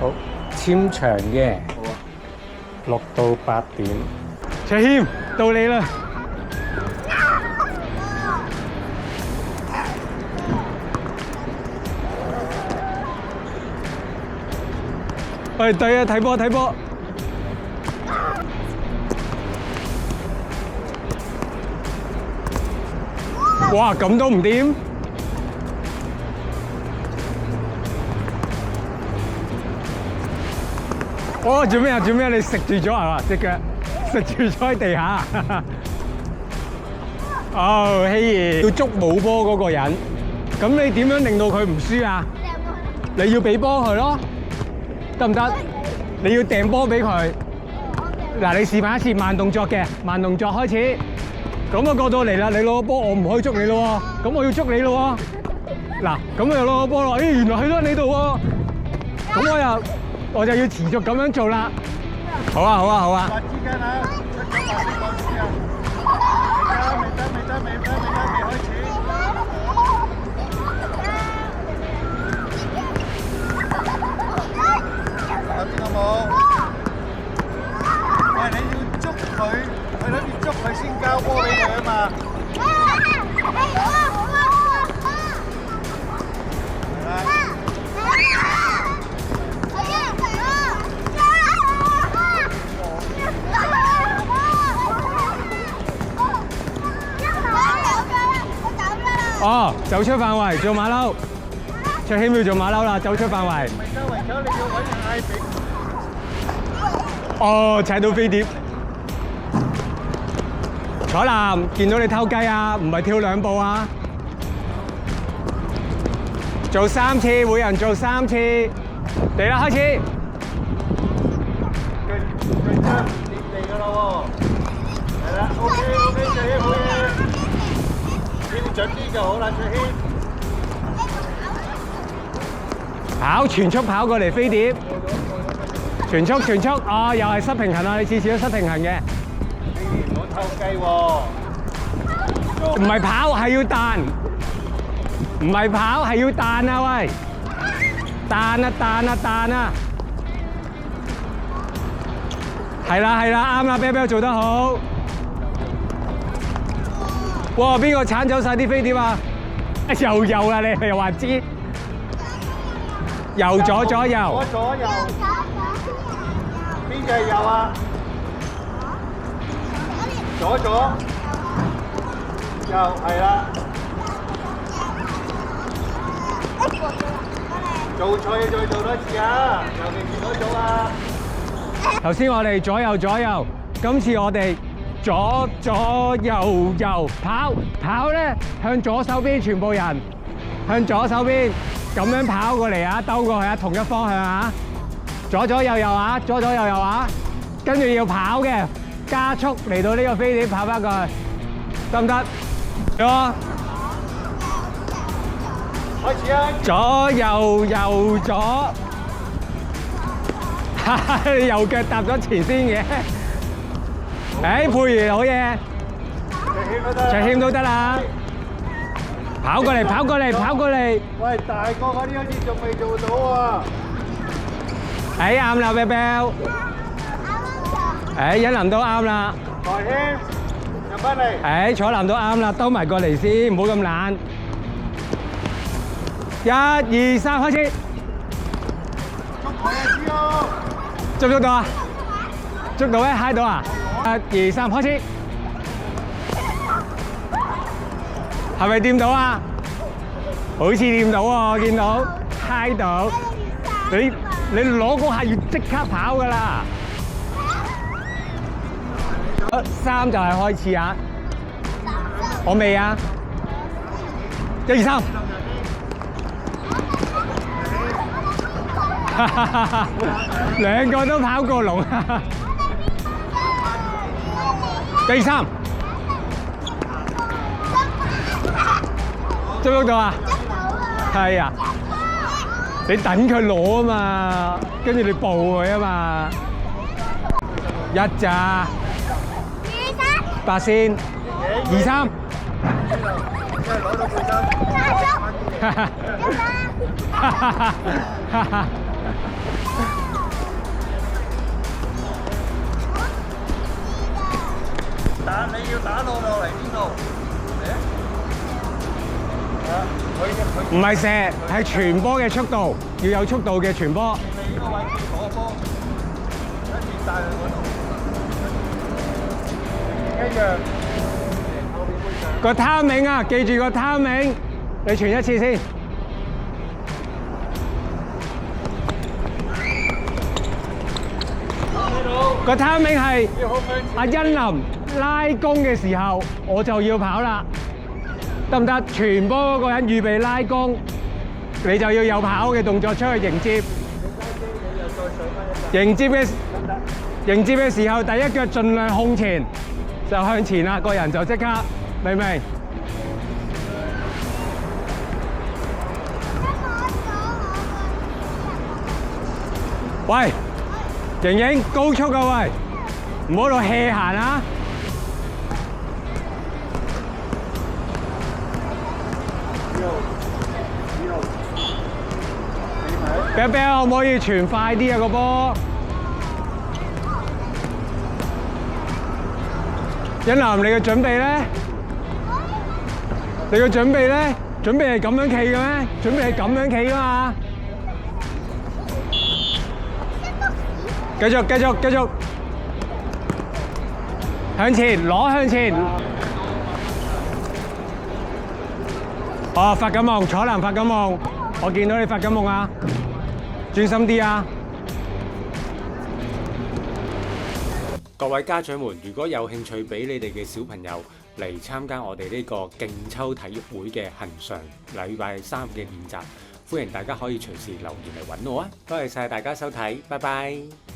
好，簽場嘅。6到8點。卓謙，到你啦！喂，對啊，睇波睇波。哇，咁都唔掂？哦，做咩啊？做咩？你食住咗係嘛？隻腳食住咗喺地下。哦，希兒要捉冇波嗰個人，咁你點樣令到佢唔輸啊？你要俾波佢咯，得唔得？你要掟波俾佢。嗱，你示範一次慢動作嘅，慢動作開始。咁啊過到嚟啦，你攞個波，我唔可以捉你咯喎，咁我要捉你咯喎。嗱，咁我又攞個波咯，咦，原來喺咗你度喎。咁我就要持續咁樣做啦。好啊，好啊，好啊。之間啊，出咗話俾我知啊。未得，未開始。有邊個冇？喂，你要捉佢，佢諗住捉佢先交波俾佢啊嘛。哦，走出範圍做馬騮，卓謙要做馬騮啦，走出範圍。周圍走，你要揾嗌俾。哦，踩到飛碟。彩藍見到你偷雞啊，唔係跳2步啊。做3次，每人做3次。嚟啦，開始。佢差點嚟㗎啦喎。係啦 ，OK，卓謙好嘢。標準啲就好啦，卓謙。跑，全速跑過嚟飛碟。全速，哦，又係失平衡啊！你次次都失平衡嘅。唔好偷雞喎。唔係跑，係要彈。唔係跑，係要彈啊！喂，彈啊！係啦，啱啦，啤啤做得好。哇！邊個鏟走晒啲飛碟啊？又右啦，你又話知？右左右。左右。邊隻係右啊？左右係啦。做錯嘢再做多次啊！尤其是嗰組啊。頭先我哋左右，今次我哋左右跑咧，向左手邊全部人向左手邊咁樣跑過嚟啊，兜過去啊，同一方向啊，左右啊，跟住要跑嘅，加速嚟到呢個飛碟跑翻過去，得唔得？左。開始啊！左右左，你右腳踏咗前先嘅。誒，佩如好嘢，卓謙都得啦。跑過嚟。喂，大個嗰啲好似仲未做到喎。誒，啱啦，啤啤。誒，欣林都啱啦。台謙，入翻嚟。誒，彩藍都啱啦，兜埋過嚟先，唔好咁懶。1、2、3，開始。捉到啊？捉到咩？嗨到啊！1、2、3，開始。係咪掂到啊？好似掂到喎，見到，嗨到。你攞嗰下要即刻跑㗎啦。3就係開始啊！我未啊。1、2、3。兩個都跑過龍。1、2、3，捉到啊？係啊，你等佢攞啊嘛，跟住你捕佢啊嘛。1咋？8先，2、3。真係攞到背身。打你要打落嚟邊度？唔係射，係傳波嘅速度，要有速度嘅傳波。你呢個位置攞個波，跟住帶去嗰度，一樣。後面會上。個 timing 啊，記住個 timing，你傳一次先。個 timing 係阿欣琳拉弓嘅時候，我就要跑啦，得唔得？傳波嗰個人預備拉弓，你就要有跑嘅動作出去迎接。迎接嘅時候，第一腳盡量控前，就向前啦，個人就即刻，明唔明？喂！瑩瑩高速啊喂，唔好喺度 hea 行啊！啤啤可唔可以傳快啲啊個波？欣琳，你嘅準備咧？你嘅準備咧？準備係咁樣企嘅咩？準備係咁樣企㗎嘛？繼續，向前攞向前。哦，發緊夢，楚南發緊夢，我見到你發緊夢啊！專心啲啊！各位家長們，如果有興趣俾你哋嘅小朋友嚟參加我哋呢個勁抽體育會嘅恆常禮拜3嘅練習，歡迎大家可以隨時留言嚟揾我啊！多謝晒大家收睇，拜拜。